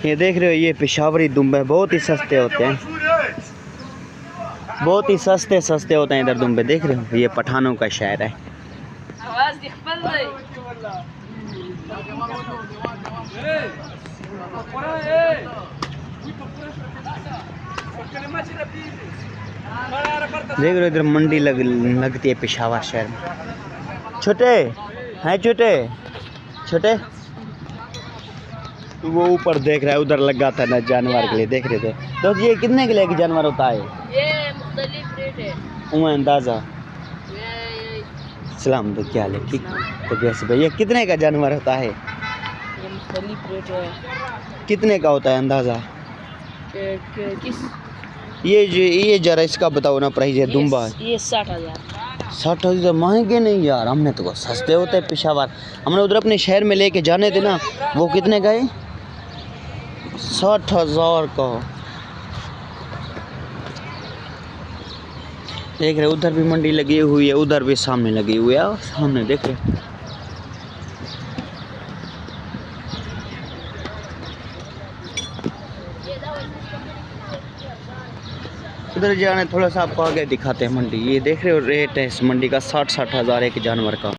ये देख रहे हो, ये पेशावरी दुम्बे बहुत ही सस्ते होते हैं, बहुत ही सस्ते होते हैं इधर दुम्बे। देख रहे हो, ये पठानों का शहर है। देख रहे हो, इधर मंडी लगती है पेशावर शहर में। छोटे हैं, छोटे वो ऊपर देख रहा है, उधर लगा था ना जानवर के लिए। देख रहे थे तो ये कितने के लिए की जानवर होता है? ये मुख्तलिफ रेट है। अंदाजा सलाम, तो क्या हाल है? ठीक। तो कैसे भाई, ये कितने का जानवर होता है? ये मुख्तलिफ रेट है। कितने का होता है अंदाजा? किस ये जरा इसका बताओ ना प्राइस है दुम्बा। ये 60,000। 60,000 महंगे नहीं यार, हमने तो सस्ते होते हैं पेशावर। हमने उधर अपने शहर में लेके जाने थे ना, वो कितने का है? 60,000 का। देख रहे उधर भी मंडी लगी हुई है, उधर भी सामने लगी हुई है, सामने देख रहे। उधर जाने थोड़ा सा आपको आगे दिखाते हैं मंडी। ये देख रहे हो रेट है इस मंडी का 60,000 एक जानवर का।